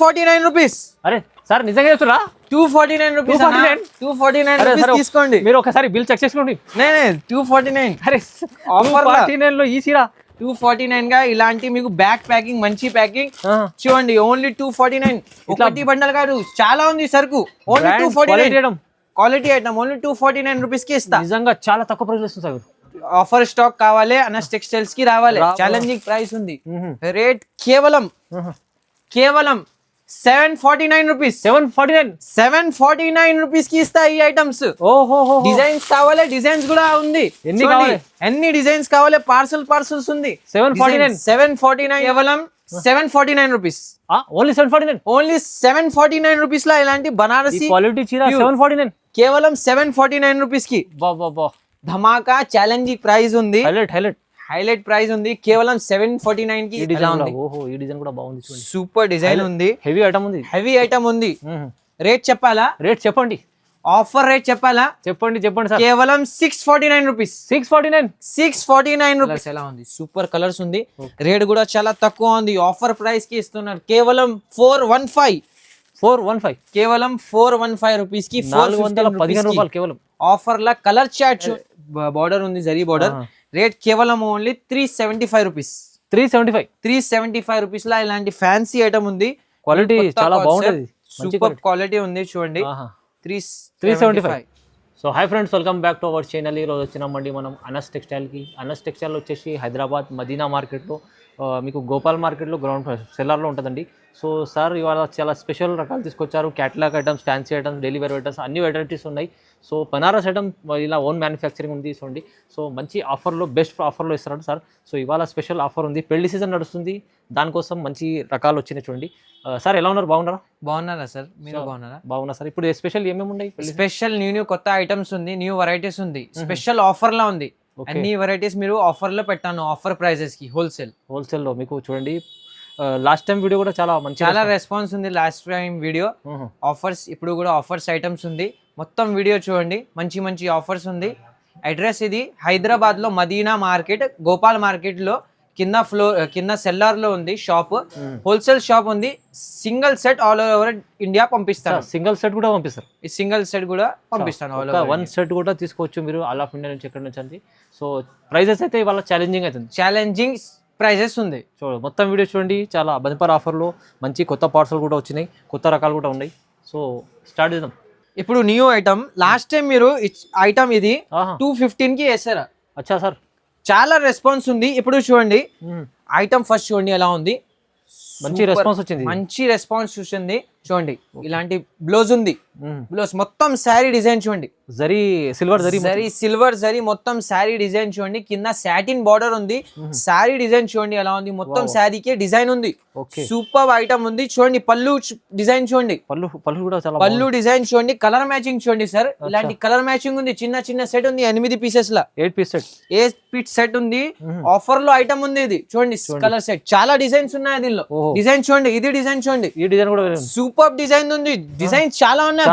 49 rupees. అరే sir నిజంగా చెప్తురా? 249 rupees. 249 rupees తీసుకోండి. మీరు ఒకసారి బిల్ చెక్ చేసుకోండి. 249. అరే ఆఫర్ 49 లో ఈ చీర 249 గా ఇలాంటి మీకు బ్యాక్ ప్యాకింగ్ మంచి ప్యాకింగ్ చూడండి. ఓన్లీ 249. ఒకటి బండల్ కాదు, చాలా ఉంది సరుకు. Only 249 quality item. Only 249 rupees కి ఇస్తా. నిజంగా చాలా తక్కువ ప్రైస్ ఇస్తుంది సార్. ఆఫర్ స్టాక్ కావాలి అనస్ టెక్స్టైల్స్ కి రావాలి. ఛాలెంజింగ్ ప్రైస్ ఉంది. రేట్ కేవలం 749 రూపీస్. 749 రూపీస్ కి ఇస్తా ఈ ఐటమ్స్. డిజైన్స్ కావాలి, డిజైన్స్ కూడా ఉంది. ఎన్ని డిజైన్స్ కావాలి, పార్సల్స్ ఉంది. 749 కేవలం 749 రూపీస్. ఓన్లీ 749 రూపీస్ లో ఇలాంటి బనారసి క్వాలిటీ చీర 749 కేవలం 749 రూపీస్ కి. ధమాకా ఛాలెంజింగ్ ప్రైస్ ఉంది. హైలైట్ ప్రైస్ ఉంది. కేవలం 749 కి. ఈ డిజైన్ కూడా బాగుంది. సూపర్ డిజైన్ ఉంది. హెవీ ఐటమ్ ఉంది. రేట్ చెప్పాలా? రేట్ చెప్పండి. ఆఫర్ రేట్ చెప్పాలా? చెప్పండి సార్. కేవలం 649 రూపీస్. 649 రూపీస్. ఎలా ఉంది? సూపర్ కలర్స్ ఉంది. రేట్ కూడా చాలా తక్కువ ఉంది. ఆఫర్ ప్రైస్ కి ఇస్తున్నారు. కేవలం 415. కేవలం 415 రూపీస్ కి 415 రూపాయలు కేవలం. ఆఫర్ లా కలర్ చార్ట్ బార్డర్ ఉంది, జరీ బార్డర్. రేట్ కేవలం ఓన్లీ 375 రూపీస్. 375 రూపీస్ లా ఇలాంటి ఫ్యాన్సీ ఐటమ్ ఉంది. క్వాలిటీ చాలా బాగుంటది. సూపర్ క్వాలిటీ ఉంది చూడండి. 375. So hi friends, welcome back to our channel. ఈరోజు వచ్చినామండి మనం అనస్ టెక్స్టైల్కి. అనస్ టెక్స్టైల్ వచ్చేసి హైదరాబాద్ మదీనా మార్కెట్లో, మీకు గోపాల్ మార్కెట్లో గ్రౌండ్ సెల్లార్లో ఉంటుందండి. సో సార్ ఇవాళ చాలా స్పెషల్ రకాలు తీసుకొచ్చారు. Catalogue items, fancy items, daily wear items అన్ని వెరైటీస్ ఉన్నాయి. సో బనారస్ ఐటమ్ ఇలా ఓన్ మ్యానుఫ్యాక్చరింగ్ ఉంది చూడండి. సో మంచి ఆఫర్లో, బెస్ట్ ఆఫర్లో ఇస్తారు సార్. సో ఇవాళ స్పెషల్ ఆఫర్ ఉంది. పెళ్లి సీజన్ నడుస్తుంది, దానికోసం మంచి రకాలు వచ్చినాయి చూడండి. సార్ ఎలా ఉన్నారు? బాగున్నారా సార్? మీరు బాగున్నా సార్. ఇప్పుడు స్పెషల్ ఏమేమి ఉన్నాయి? స్పెషల్ న్యూ కొత్త ఐటమ్స్ ఉంది, న్యూ వెరైటీస్ ఉంది. స్పెషల్ ఆఫర్ లా ఉంది. అన్ని వెరైటీస్ మీరు ఆఫర్ లో పెట్టాను. ఆఫర్ ప్రైజెస్ కి హోల్సేల్ లో మీకు చూడండి. లాస్ట్ టైం వీడియో కూడా చాలా రెస్పాన్స్ ఉంది. లాస్ట్ టైం వీడియో ఆఫర్స్, ఇప్పుడు కూడా ఆఫర్స్ ఐటమ్స్ ఉంది. మొత్తం వీడియో చూడండి. మంచి ఆఫర్స్ ఉంది. అడ్రస్ ఇది హైదరాబాద్ లో మదీనా మార్కెట్, గోపాల్ మార్కెట్ లో కింద సెల్లార్ లో ఉంది షాప్. హోల్సేల్ షాప్ ఉంది. Single set all over India పంపిస్తాను. సింగిల్ సెట్ కూడా పంపిస్తారు. ఈ సింగిల్ సెట్ కూడా పంపిస్తాను. వన్ సెట్ కూడా తీసుకోవచ్చు మీరు ఆల్ ఆఫ్ ఇండియా నుంచి, ఎక్కడి నుంచి అండి. సో ప్రైజెస్ అయితే ఇవాళ ఛాలెంజింగ్ ప్రైజెస్ ఉంది. చూడండి మొత్తం వీడియో చూడండి. చాలా బంపర్ ఆఫర్లో మంచి కొత్త పార్సల్ కూడా వచ్చినాయి, కొత్త రకాలు కూడా ఉన్నాయి. సో స్టార్ట్ చేద్దాం. ఇప్పుడు న్యూ ఐటమ్. లాస్ట్ టైం మీరు ఐటమ్ ఇది 215 కి వేసారా? అచ్చా సార్, చాలా రెస్పాన్స్ ఉంది. ఇప్పుడు చూడండి ఐటమ్ ఫస్ట్ చూడండి ఎలా ఉంది. మంచి రెస్పాన్స్ వచ్చింది. మంచి రెస్పాన్స్ చూసింది చూడండి. ఇలాంటి బ్లౌజ్ ఉంది. బ్లౌజ్ మొత్తం శారీ డిజైన్ చూడండి. సిల్వర్ జరీ మొత్తం శారీ డిజైన్ చూడండి. కింద సాటిన్ బార్డర్ ఉంది. శారీ డిజైన్ చూడండి ఎలా ఉంది. మొత్తం శారీకే డిజైన్ ఉంది. సూపర్ ఐటమ్ ఉంది చూడండి. పళ్ళు డిజైన్ చూడండి. పళ్ళు డిజైన్ చూడండి. కలర్ మ్యాచింగ్ చూడండి సార్. ఇలాంటి కలర్ మ్యాచింగ్ ఉంది. చిన్న సెట్ ఉంది. 8 పీసెస్ లా 8 పీస్ సెట్ ఉంది. ఆఫర్ లో ఐటమ్ ఉంది. ఇది చూడండి కలర్ సెట్. చాలా డిజైన్స్ ఉన్నాయి దీనిలో. డిజైన్ చూడండి. ఇది డిజైన్ చూడండి. ఈ డిజైన్ కూడా సూపర్ డిజైన్ ఉంది. డిజైన్ చాలా ఉన్నాయి.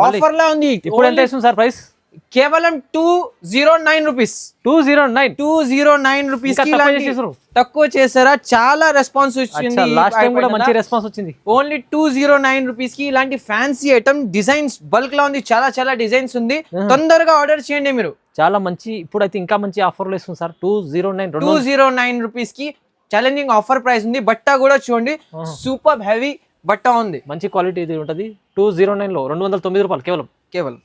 ఆఫర్ లా ఉంది. ఇప్పుడు ఎంత ఇస్తుంది సార్ ప్రైస్? కేవలం 209 రూపీస్. 209 రూపీస్ తక్కువ చేసారా? చాలా రెస్పాన్స్ వచ్చింది. లాస్ట్ టైం కూడా మంచి రెస్పాన్స్ వచ్చింది. ఓన్లీ 209 రూపీస్ కి ఇలాంటి ఫ్యాన్సీ ఐటమ్ డిజైన్స్ బల్క్ లా ఉంది. చాలా డిజైన్స్ ఉంది. తొందరగా ఆర్డర్ చేయండి మీరు. చాలా మంచి, ఇప్పుడు అయితే ఇంకా మంచి ఆఫర్ లో ఇస్తుంది సార్. 209 రూపీస్ కి ఛాలెంజింగ్ ఆఫర్ ప్రైస్ ఉంది. బట్ట కూడా చూడండి. సూపర్ హెవీ బట్ట ఉంది. మంచి క్వాలిటీ ఇది ఉంటుంది. 209 లో 209 రూపాయలు కేవలం.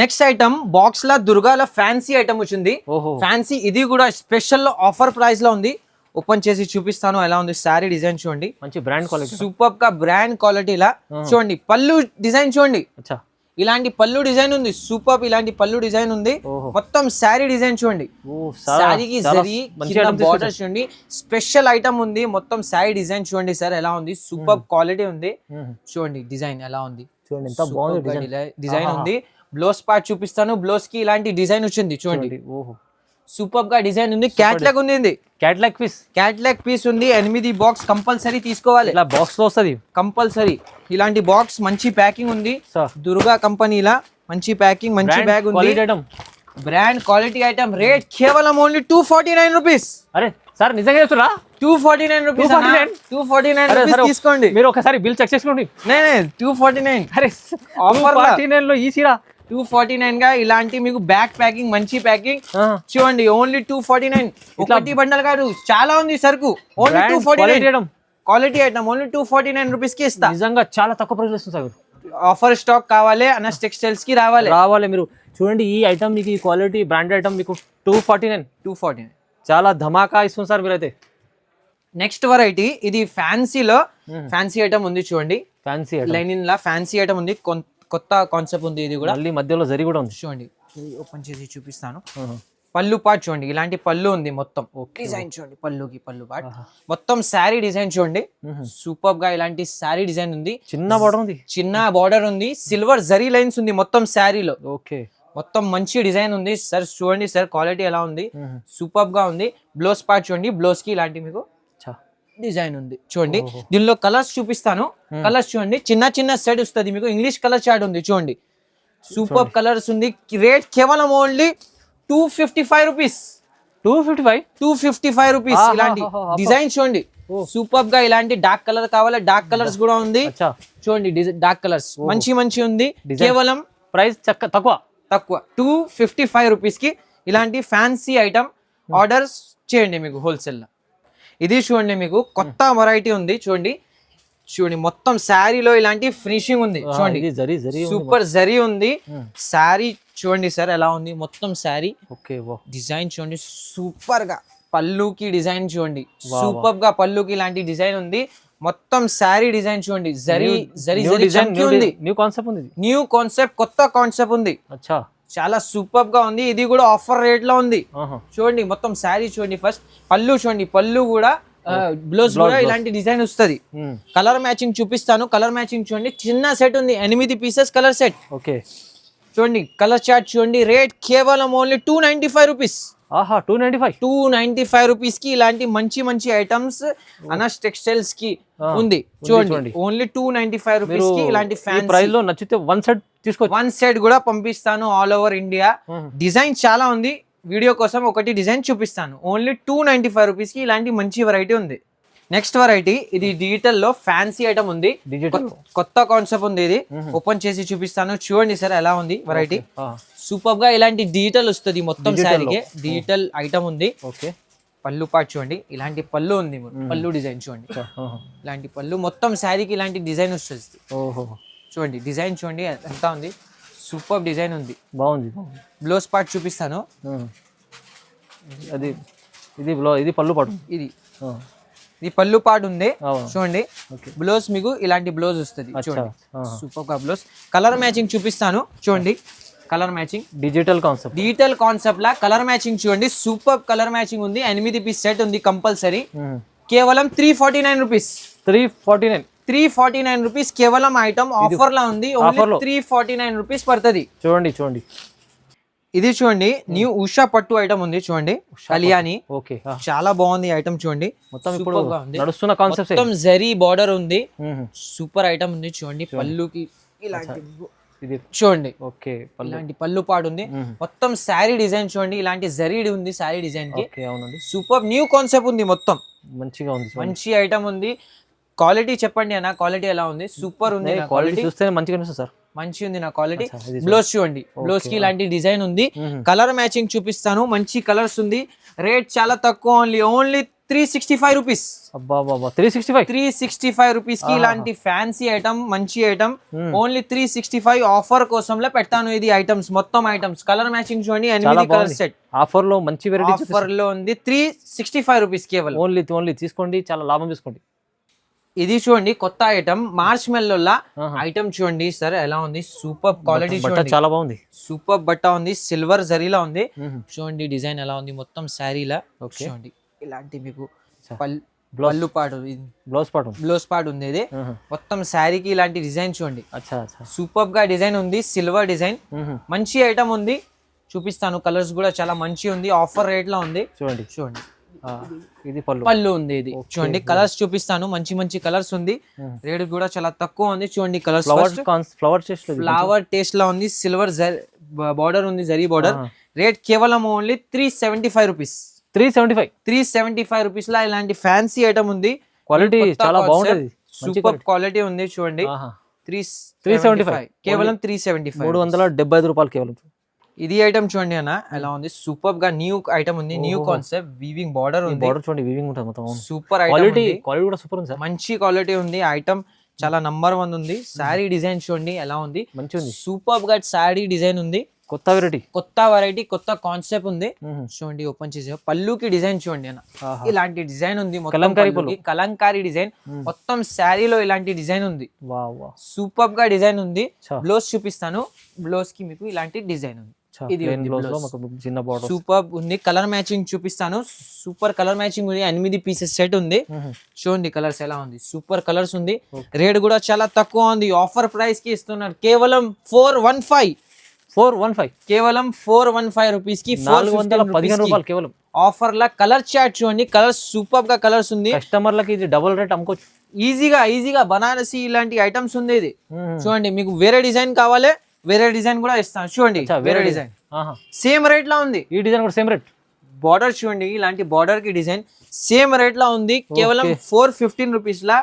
నెక్స్ట్ ఐటమ్ బాక్స్ లా దుర్గాల ఫ్యాన్సీ ఐటమ్ వచ్చింది. ఫ్యాన్సీ ఇది కూడా స్పెషల్ ఆఫర్ ప్రైస్ లో ఉంది. ఓపెన్ చేసి చూపిస్తాను ఎలా ఉంది. శారీ డిజైన్ చూడండి. మంచి బ్రాండ్ క్వాలిటీ, సూపర్ గా బ్రాండ్ క్వాలిటీ లా చూడండి. పళ్ళు డిజైన్ చూడండి. ఇలాంటి పళ్ళు డిజైన్ ఉంది. సూపర్ ఇలాంటి పళ్ళు డిజైన్ ఉంది. మొత్తం శారీ డిజైన్ చూడండి. శారీకి బార్డర్ చూడండి. స్పెషల్ ఐటమ్ ఉంది. మొత్తం శారీ డిజైన్ చూడండి సార్ ఎలా ఉంది. సూపర్ క్వాలిటీ ఉంది. చూడండి డిజైన్ ఎలా ఉంది. డిజైన్ ఉంది. బ్లౌజ్ పార్ట్ చూపిస్తాను. బ్లౌజ్ కి ఇలాంటి డిజైన్ వచ్చింది చూడండి. సూపర్ గా డిజైన్ ఉంది. క్యాట్లాగ్ ఉంది. క్యాట్లాగ్ పీస్ ఉంది. 8 బాక్స్ కంపల్సరీ తీసుకోవాలి. ఇలా బాక్స్ లో వస్తుంది కంపల్సరీ. ఇలాంటి బాక్స్ మంచి ప్యాకింగ్ ఉంది. దుర్గా కంపెనీలా మంచి ప్యాకింగ్, మంచి బ్యాగ్ ఉంది. Brand quality item. రేట్ కేవలం ఓన్లీ 249 రూపీస్. అరే సార్ నిజంగా చెప్తున్నా 249 రూపీస్ 249 అరే రూపీస్ సరే, తీసుకోండి. మీరు ఒకసారి బిల్ చెక్ చేసుకోండి. 249 అరే ఆఫర్ 249 లో ఈ చీర 249 గా ఇలాంటి మీకు బ్యాక్ ప్యాకింగ్ మంచి ప్యాకింగ్ చూడండి. ఓన్లీ 249. ఒకటి బండల్ కాదు, చాలా ఉంది సరుకు. Only 249 quality item. Only 249 rupees కి ఇస్తా. నిజంగా చాలా తక్కువ ప్రైస్ ఇస్తుంది సార్. ఆఫర్ స్టాక్ కావాలి, అనస్ టెక్స్టైల్స్ కి రావాలి. మీరు చూడండి, ఈ ఐటమ్ మీకు ఈ క్వాలిటీ బ్రాండెడ్ ఐటమ్ మీకు 249 చాలా ధమాకా ఇస్తుంది సార్ మీరైతే. నెక్స్ట్ వెరైటీ ఇది ఫ్యాన్సీలో ఫ్యాన్సీ ఐటమ్ ఉంది చూడండి. ఫ్యాన్సీ లైనిన్ లా ఫ్యాన్సీ ఐటమ్ ఉంది. కొత్త కాన్సెప్ట్ ఉంది. ఇది కూడా మళ్ళీ మధ్యలో జరి కూడా ఉంది చూడండి. ఓపెన్ చేసి చూపిస్తాను. పళ్ళు పార్ట్ చూడండి, ఇలాంటి పళ్ళు ఉంది. మొత్తం డిజైన్ చూడండి, పళ్ళు పార్ట్ మొత్తం శారీ డిజైన్ చూడండి. సూపర్ గా ఇలాంటి శారీ డిజైన్ ఉంది. చిన్న బార్డర్ ఉంది. సిల్వర్ జరీ లైన్స్ ఉంది మొత్తం శారీలో. ఓకే, మొత్తం మంచి డిజైన్ ఉంది సార్. చూడండి సార్, క్వాలిటీ ఎలా ఉంది, సూపర్ గా ఉంది. బ్లౌజ్ పార్ట్ చూడండి, బ్లౌజ్ కి ఇలాంటి మీకు డిజైన్ ఉంది చూడండి. దీనిలో కలర్స్ చూపిస్తాను. కలర్స్ చూడండి, చిన్న సెట్ వస్తుంది మీకు. ఇంగ్లీష్ కలర్ చార్ట్ ఉంది చూడండి. సూపర్ కలర్స్ ఉంది. రేట్ కేవలం ఓన్లీ 255 రూపీస్. 255 రూపీస్. ఇలాంటి డిజైన్ చూడండి, సూపర్ గా. ఇలాంటి డార్క్ కలర్ కావాలి, డార్క్ కలర్స్ కూడా ఉంది చూడండి. డార్క్ కలర్స్ మంచి ఉంది. కేవలం ప్రైస్ తక్కువ 255 రూపీస్ కి ఇలాంటి ఫ్యాన్సీ ఐటమ్ ఆర్డర్స్ చేయండి మీకు హోల్సేల్ లో. ఇది చూడండి, మీకు కొత్త వెరైటీ ఉంది చూడండి. మొత్తం శారీలో ఇలాంటి ఫినిషింగ్ ఉంది చూడండి. సూపర్ జరీ ఉంది శారీ చూడండి సార్, ఎలా ఉంది మొత్తం శారీ. డిజైన్ చూడండి సూపర్ గా. పళ్ళుకి డిజైన్ చూడండి, సూపర్ గా పళ్ళుకి ఇలాంటి డిజైన్ ఉంది. మొత్తం శారీ డిజైన్ చూడండి. న్యూ కాన్సెప్ట్, కొత్త కాన్సెప్ట్ ఉంది. చాలా సూపర్ గా ఉంది. ఇది కూడా ఆఫర్ రేట్ లో ఉంది చూడండి. మొత్తం శారీ చూడండి. ఫస్ట్ పళ్ళు చూడండి, పళ్ళు కూడా బ్లౌజ్ కూడా ఇలాంటి డిజైన్ వస్తుంది. కలర్ మ్యాచింగ్ చూపిస్తాను. కలర్ మ్యాచింగ్ చూడండి. చిన్న సెట్ ఉంది, 8 పీసెస్ కలర్ సెట్. ఓకే చూడండి, కలర్ చార్ట్ చూడండి. రేట్ కేవలం ఓన్లీ 295 రూపీస్. 295 రూపీస్ కి ఇలాంటి మంచి ఐటమ్స్ అనస్ టెక్స్టైల్స్ కి ఉంది చూడండి. ఓన్లీ 295 రూపీస్ కి ఇలాంటి ఫ్యాన్ ప్రైస్ లో నచ్చితే వన్ సెట్ కూడా పంపిస్తాను ఆల్ ఓవర్ ఇండియా. డిజైన్ చాలా ఉంది. వీడియో కోసం ఒకటి డిజైన్ చూపిస్తాను. ఓన్లీ 295 రూపీస్ కి ఇలాంటి మంచి వెరైటీ ఉంది. నెక్స్ట్ వెరైటీ ఇది డిజిటల్ లో ఫ్యాన్సీ ఐటమ్ ఉంది. కొత్త కాన్సెప్ట్ ఉంది. ఇది ఓపెన్ చేసి చూపిస్తాను చూడండి సార్, ఎలా ఉంది వెరైటీ. సూపర్ గా ఇలాంటి డిజిటల్ వస్తుంది మొత్తం శారీకి. డిజిటల్ ఐటమ్ ఉంది. ఓకే, పళ్ళు పార్ట్ చూడండి. ఇలాంటి పళ్ళు ఉంది, పళ్ళు డిజైన్ చూడండి. ఇలాంటి పళ్ళు మొత్తం శారీకి ఇలాంటి డిజైన్ వస్తుంది చూడండి. డిజైన్ చూడండి ఎంత ఉంది, సూపర్ డిజైన్ ఉంది, బాగుంది. బ్లౌజ్ పార్ట్ చూపిస్తాను. ఇది పళ్ళు పాటు. ఇది పళ్ళు పార్ట్ ఉంది చూడండి. బ్లౌజ్ మీకు ఇలాంటి బ్లౌజ్ వస్తుంది చూడండి. సూపర్ గా బ్లౌజ్. కలర్ మ్యాచింగ్ చూపిస్తాను చూడండి. కలర్ మ్యాచింగ్ డిజిటల్ కాన్సెప్ట్ లా కలర్ మ్యాచింగ్ చూడండి. సూపర్ కలర్ మ్యాచింగ్ ఉంది. 8 పీస్ సెట్ ఉంది కంపల్సరీ. కేవలం 349 రూపీస్. 349 రూపీస్ కేవలం ఐటమ్ ఆఫర్ లా ఉంది. 349 రూపీస్ పడుతుంది చూడండి. ఇది చూడండి, న్యూ ఉషా పట్టు ఐటమ్ ఉంది చూడండి. కళ్యాణి చాలా బాగుంది ఐటమ్ చూడండి. మొత్తం జరీ బార్డర్ ఉంది. సూపర్ ఐటమ్ ఉంది చూడండి. పళ్ళుకి ఇలాంటి చూడండి. ఇలాంటి పళ్ళు పాడు ఉంది. మొత్తం శారీ డిజైన్ చూడండి. ఇలాంటి జరీ ఉంది శారీ డిజైన్ కి. సూపర్ న్యూ కాన్సెప్ట్ ఉంది. మొత్తం మంచిగా ఉంది, మంచి ఐటమ్ ఉంది. క్వాలిటీ చెప్పండి అన్న, క్వాలిటీ ఎలా ఉంది? సూపర్ ఉంది. క్వాలిటీ చూస్తే మంచిగా ఉంది సార్, మంచి ఉంది నా క్వాలిటీ. బ్లౌజ్ చూడండి, బ్లౌజ్ కి ఇలాంటి డిజైన్ ఉంది. కలర్ మ్యాచింగ్ చూపిస్తాను. మంచి కలర్స్ ఉంది. రేట్ చాలా తక్కువ, ఓన్లీ 365 రూపీస్. 365 రూపీస్ కి ఇలాంటి ఫ్యాన్సీ ఐటమ్, మంచి ఐటమ్ ఓన్లీ 365 ఆఫర్ కోసంలో పెడతాను. ఇది ఐటమ్స్ మొత్తం ఐటమ్స్ కలర్ మ్యాచింగ్ చూడండి. 8 కలర్ సెట్ ఆఫర్ లో మంచి వెరైటీ ఆఫర్ లో ఉంది. 365 రూపీస్ కేవలం. ఓన్లీ తీసుకోండి, చాలా లాభం తీసుకోండి. ఇది చూడండి కొత్త ఐటమ్ మార్చ్ మెల్లోలా ఐటమ్ చూడండి సార్, ఎలా ఉంది. సూపర్ క్వాలిటీ చూడండి, చాలా బాగుంది. సూపర్ బట్ట ఉంది, సిల్వర్ జరీలా ఉంది చూడండి. డిజైన్ ఎలా ఉంది మొత్తం శారీలా చూడండి. ఇలాంటి మీకు పళ్ళు పాటు, బ్లౌజ్ పార్ట్ ఉంది. ఇది మొత్తం శారీకి ఇలాంటి డిజైన్ చూడండి. సూపర్ గా డిజైన్ ఉంది, సిల్వర్ డిజైన్. మంచి ఐటమ్ ఉంది, చూపిస్తాను. కలర్స్ కూడా చాలా మంచి ఉంది. ఆఫర్ రేట్ లో ఉంది చూడండి. ఇది పళ్ళు ఉంది. ఇది చూడండి. కలర్స్ చూపిస్తాను. మంచి కలర్స్ ఉంది. రేట్ కూడా చాలా తక్కువ ఉంది చూడండి. కలర్స్ ఫ్లవర్ టేస్ట్ లా ఉంది. సిల్వర్ బార్డర్ ఉంది, జరీ బార్డర్. రేట్ కేవలం ఓన్లీ 375 రూపీస్. 375 రూపీస్ లా ఇలాంటి ఫ్యాన్సీ ఐటమ్ ఉంది. క్వాలిటీ చాలా బాగుంటది, సూపర్ క్వాలిటీ ఉంది చూడండి. 375 కేవలం 375, 375 రూపాయలు కేవలం. ఇది ఐటమ్ చూడండి అన్న ఎలా ఉంది, సూపర్ గా న్యూ ఐటమ్ ఉంది, న్యూ కాన్సెప్ట్, వీవింగ్ బార్డర్ ఉంది. బార్డర్ చూడండి, వీవింగ్ ఉంటుంది మొత్తం. సూపర్ క్వాలిటీ కూడా సూపర్ ఉంది సార్, మంచి క్వాలిటీ ఉంది. ఐటమ్ చాలా నంబర్ 1 ఉంది. శారీ డిజైన్ చూడండి ఎలా ఉంది, మంచిగా ఉంది. సూపర్ గా శారీ డిజైన్ ఉంది. కొత్త వెరైటీ, కొత్త కాన్సెప్ట్ ఉంది. చూడండి ఓపెన్ చేసే పళ్ళుకి డిజైన్ చూడండి అన్న, ఇలాంటి డిజైన్ ఉంది. కలంకారీ డిజైన్ మొత్తం శారీలో ఇలాంటి డిజైన్ ఉంది. సూపర్ గా డిజైన్ ఉంది. బ్లౌజ్ చూపిస్తాను, బ్లౌజ్ కి మీకు ఇలాంటి డిజైన్ ఉంది. ఇది చిన్న బార్డర్ సూపర్ ఉంది. కలర్ మ్యాచింగ్ చూపిస్తాను, సూపర్ కలర్ మ్యాచింగ్ ఉంది. 8 పీసెస్ సెట్ ఉంది. చూడండి కలర్స్ ఎలా ఉంది, సూపర్ కలర్స్ ఉంది. రేట్ కూడా చాలా తక్కువ ఉంది, ఆఫర్ ప్రైస్ కి ఇస్తున్నారు. కేవలం 415, కేవలం 415 రూపీస్ కి 415 రూపాయలు కేవలం. ఆఫర్ లా కలర్ చార్ట్ చూడండి, కలర్స్ సూపర్ గా కలర్స్ ఉంది. కస్టమర్లకి ఇది డబుల్ రేట్ అమ్ముకోవచ్చు ఈజీగా. బనారసి ఇలాంటి ఐటమ్స్ ఉంది. ఇది చూడండి, మీకు వేరే డిజైన్ కావాలి, వేరే డిజైన్ కూడా ఇస్తాను. చూడండి వేరే డిజైన్ సేమ్ రేట్ లా ఉంది. ఈ డిజైన్ కూడా సేమ్ రేట్. బార్డర్ చూడండి, ఇలాంటి బార్డర్ కి డిజైన్ సేమ్ రేట్ లా ఉంది. కేవలం 415 రూపీస్ లా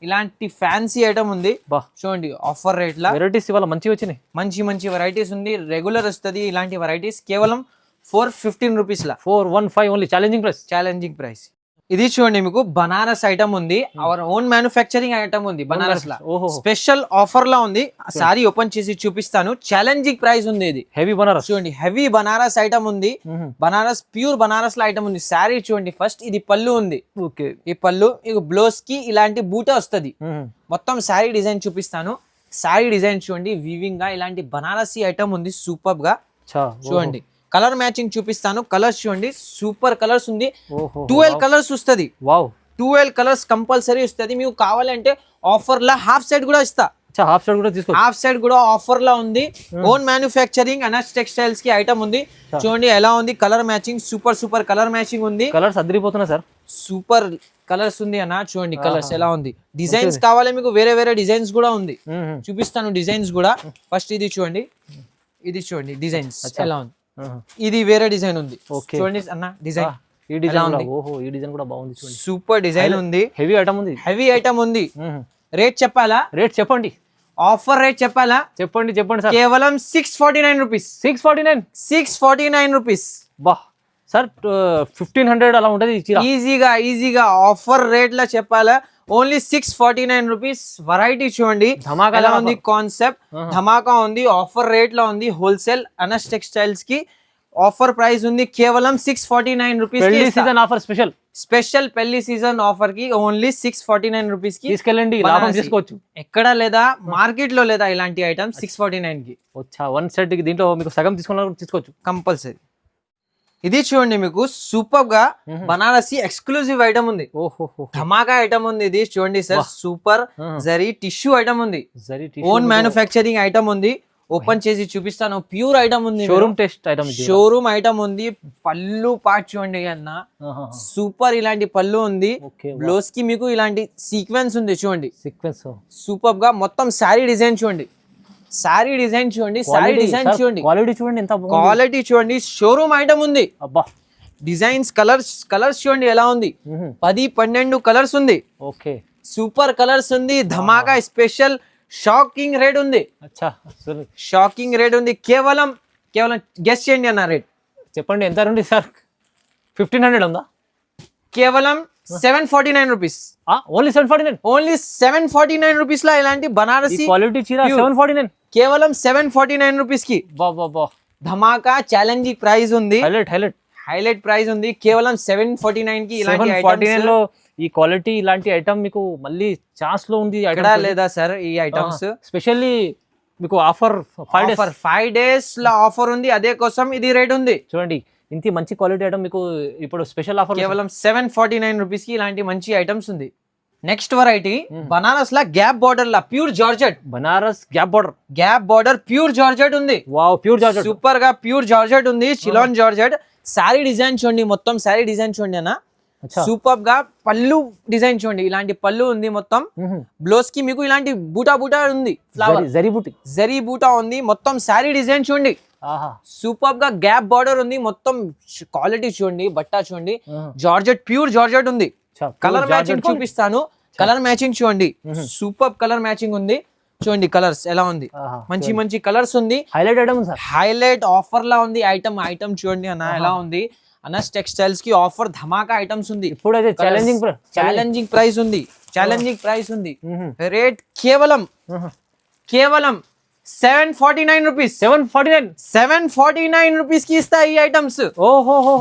ఇలాంటి ఫ్యాన్సీ ఐటమ్ ఉంది. చూడండి ఆఫర్ రేట్ లా వెరైటీస్ ఇవాళ మంచిగా వచ్చినాయి, మంచి వెరైటీస్ ఉంది. రెగ్యులర్ వస్తుంది ఇలాంటి వెరైటీస్. కేవలం 415 రూపీస్ లా, 415 ఓన్లీ. Challenging price. ఇది చూడండి, మీకు బనారస్ ఐటమ్ ఉంది. అవర్ ఓన్ మ్యానుఫ్యాక్చరింగ్ ఐటమ్ ఉంది బనారస్ లా. స్పెషల్ ఆఫర్ లా ఉంది. సారీ ఓపెన్ చేసి చూపిస్తాను. ఛాలెంజింగ్ ప్రైస్ ఉంది. ఇది హెవీ బనారస్ చూడండి, హెవీ బనారస్ ఐటమ్ ఉంది. బనారస్ ప్యూర్ బనారస్ లా ఐటమ్ ఉంది. సారీ చూడండి, ఫస్ట్ ఇది పళ్ళు ఉంది. ఈ పళ్ళు, ఈ బ్లౌజ్ కి ఇలాంటి బూటా వస్తుంది. మొత్తం సారీ డిజైన్ చూపిస్తాను. సారీ డిజైన్ చూడండి, వీవింగ్ గా ఇలాంటి బనారసి ఐటమ్ ఉంది. సూపర్ గా చూడండి. కలర్ మ్యాచింగ్ చూపిస్తాను. కలర్స్ చూడండి, సూపర్ కలర్స్ ఉంది. 12 కలర్స్ వస్తుంది. 12 కలర్స్ కంపల్సరీ వస్తుంది. మీకు కావాలంటే ఆఫర్ లా హాఫ్ సెట్ కూడా ఇస్తా. హాఫ్ సెట్ కూడా ఆఫర్ లా ఉంది. ఓన్ మ్యానుఫ్యాక్చరింగ్ అనస్ టెక్స్టైల్స్ కి ఐటమ్ ఉంది. చూడండి ఎలా ఉంది, colour matching super colour matching ఉంది. కలర్స్ అదిరిపోతున్నా సార్, సూపర్ కలర్స్ ఉంది అన్న. చూడండి కలర్స్ ఎలా ఉంది. డిజైన్స్ కావాలి మీకు, వేరే డిజైన్స్ కూడా ఉంది. చూపిస్తాను డిజైన్స్ కూడా. ఫస్ట్ ఇది చూడండి, డిజైన్స్ ఎలా ఉంది. ఇది వేరే డిజైన్ ఉంది. చూడండి అన్న డిజైన్, ఈ డిజైన్ కూడా బాగుంది. చూడండి సూపర్ డిజైన్ ఉంది. హెవీ ఐటమ్ ఉంది. రేట్ చెప్పాలా? రేట్ చెప్పండి. ఆఫర్ రేట్ చెప్పాలా? చెప్పండి సార్. కేవలం 649 రూపీస్. 649 రూపీస్. సార్ 1500 అలా ఉంటది ఈజీగా ఆఫర్ రేట్ లా చెప్పాలా? Only 649 rupees. వెరైటీ చూడండి ఎలా ఉంది, కాన్సెప్ట్ ధమాకా ఉంది. ఆఫర్ రేట్ లో ఉంది. హోల్సేల్ అనస్ టెక్స్టైల్స్ కి ఆఫర్ ప్రైస్ ఉంది. కేవలం 649 రూపీస్. స్పెషల్ పెళ్లి సీజన్ ఆఫర్ కి ఓన్లీ 649 రూపీస్ కి తీసుకెళ్ళండి, లాభం చేసుకోవచ్చు. ఎక్కడ లేదా, మార్కెట్ లో లేదా ఇలాంటి ఐటమ్ 649 కి. వన్ సెట్ కి దీంట్లో మీకు సగం తీసుకోవచ్చు కంపల్సరీ. ఇది చూడండి, మీకు సూపర్ గా బనారసి ఎక్స్క్లూజివ్ ఐటమ్ ఉంది. ధమాకా ఐటమ్ ఉంది. ఇది చూడండి sir, super zari tissue item ఉంది. ఓన్ మ్యానుఫ్యాక్చరింగ్ ఐటమ్ ఉంది. ఓపెన్ చేసి చూపిస్తాను. ప్యూర్ ఐటమ్ ఉంది, షోరూమ్ ఐటమ్ ఉంది. పళ్ళు పార్ట్ చూడండి అన్న, సూపర్ ఇలాంటి పళ్ళు ఉంది. బ్లౌజ్ కి మీకు ఇలాంటి సీక్వెన్స్ ఉంది. చూడండి సూపర్ గా మొత్తం శారీ డిజైన్ చూడండి. క్వాలిటీ చూడండి. షోరూమ్ ఐటమ్ ఉంది. డిజైన్స్ కలర్స్ చూడండి ఎలా ఉంది. 10-12 కలర్స్ ఉంది. సూపర్ కలర్స్ ఉంది. ధమాకా స్పెషల్ షాకింగ్ రేట్ ఉంది. కేవలం గెస్ చేయండి అన్న రేట్. చెప్పండి ఎంత ఉంది సార్? 1500 ఉందా? కేవలం 749 రూపీస్. ఓన్లీ 749 రూపీస్ లా ఇలాంటి బనారసి క్వాలిటీ చీర 749. కేవలం 749 రూపీస్ కి. ధమాకా ఛాలెంజింగ్ ప్రైస్ ఉంది. హైలైట్ ప్రైస్ ఉంది. కేవలం 749 కి ఇలాంటి ఐటమ్స్ లో ఈ క్వాలిటీ ఇలాంటి ఐటమ్ మీకు మళ్ళీ ఛాన్స్ లో ఉంది లేదా సార్? ఈ ఐటమ్స్ స్పెషల్లీ మీకు ఆఫర్ 5 డేస్ లో ఆఫర్ ఉంది. అదే కోసం ఇది రేట్ ఉంది. చూడండి ఇంత మంచి క్వాలిటీ ఐటమ్ మీకు ఇప్పుడు స్పెషల్ ఆఫర్ కేవలం 749 రూపీస్ కి ఇలాంటి మంచి ఐటమ్స్ ఉంది. నెక్స్ట్ వెరైటీ బనారస్ లా గ్యాప్ బార్డర్ లా pure georgette. Banaras gap border pure georgette ఉంది. ప్యూర్ జార్జెట్ సూపర్ గా ప్యూర్ జార్జెట్ ఉంది. చిలాన్ జార్జెట్. శారీ డిజైన్ చూడండి, మొత్తం శారీ డిజైన్ చూడండి అన్న. సూపర్ గా పళ్ళు డిజైన్ చూడండి, ఇలాంటి పళ్ళు ఉంది మొత్తం. బ్లౌజ్ కి మీకు ఇలాంటి బూటా బూటా ఉంది, ఫ్లవర్ జరీ బూటా ఉంది. మొత్తం శారీ డిజైన్ చూడండి, సూపర్ గా గ్యాప్ బార్డర్ ఉంది. మొత్తం క్వాలిటీ చూడండి, బట్ట చూడండి, జార్జెట్ ప్యూర్ జార్జెట్ ఉంది. కలర్ మ్యాచింగ్ చూపిస్తాను, కలర్ మ్యాచింగ్ చూడండి, సూపర్ కలర్ మ్యాచింగ్ ఉంది. చూడండి కలర్స్ ఎలా ఉంది, మంచి మంచి కలర్స్ ఉంది. Highlight item sir, highlight offer లా ఉంది. ఐటమ్ చూడండి అన్న ఎలా ఉంది. అనస్ టెక్స్టైల్స్ కి ఆఫర్ ధమాకా ఐటమ్స్ ఉంది. ఇప్పుడైతే ఛాలెంజింగ్ ప్రైస్ ఉంది. రేట్ కేవలం 749 రూపీస్. 749 రూపీస్ కి ఇస్తా ఈ ఐటమ్స్.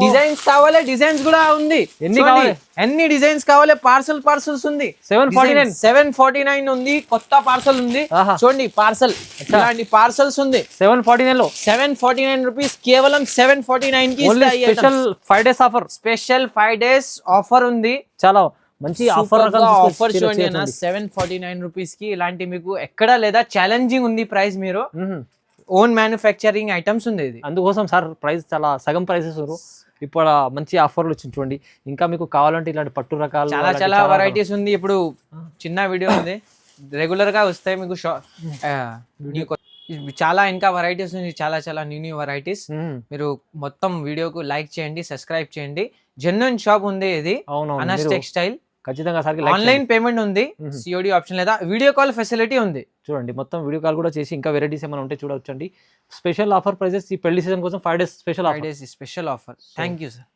డిజైన్స్ కావాలి, డిజైన్స్ కూడా ఉంది. ఎన్ని డిజైన్స్ కావాలి, పార్సల్స్ ఉంది. 749 ఉంది, కొత్త పార్సల్ ఉంది. చూడండి పార్సల్, ఇలాంటి పార్సల్స్ ఉంది. 749 రూపీస్, కేవలం 749 కి ఇస్తా. Special 5 days offer, special 5 days offer ఉంది. చాలా మంచి ఆఫర్ చూడండి అన్న. 749 రూపీస్ కి ఇలాంటి మీకు ఎక్కడా లేదా, ఛాలెంజింగ్ ఉంది ప్రైస్. మీరు ఓన్ మ్యానుఫ్యాక్చరింగ్ ఐటమ్స్ ఉంది ఇది, అందుకోసం సార్ ప్రైస్ చాలా సగం ప్రైసెస్ ఇప్పుడు మంచి ఆఫర్లు వచ్చింది చూడండి. ఇంకా మీకు కావాలంటే ఇలాంటి పట్టు రకాలు చాలా వెరైటీస్ ఉంది. ఇప్పుడు చిన్న వీడియో ఉంది, రెగ్యులర్ గా వస్తాయి మీకు. చాలా ఇంకా వెరైటీస్ ఉంది, చాలా న్యూ వెరైటీస్. మీరు మొత్తం వీడియోకు లైక్ చేయండి, సబ్స్క్రైబ్ చేయండి. జెన్యూన్ షాప్ ఉంది ఇది, అనస్ టెక్స్టైల్. ఖచ్చితంగా సార్ ఆన్లైన్ పేమెంట్ ఉంది, సిఓడి ఆప్షన్ లేదా వీడియో కాల్ ఫెసిలిటీ ఉంది. చూడండి మొత్తం వీడియో కాల్ కూడా చేసి ఇంకా వెరైటీస్ ఏమైనా ఉంటే చూడొచ్చండి. స్పెషల్ ఆఫర్ ప్రైజెస్ ఈ పెళ్లి సీజన్ కోసం 5 days special offer. Thank you sir.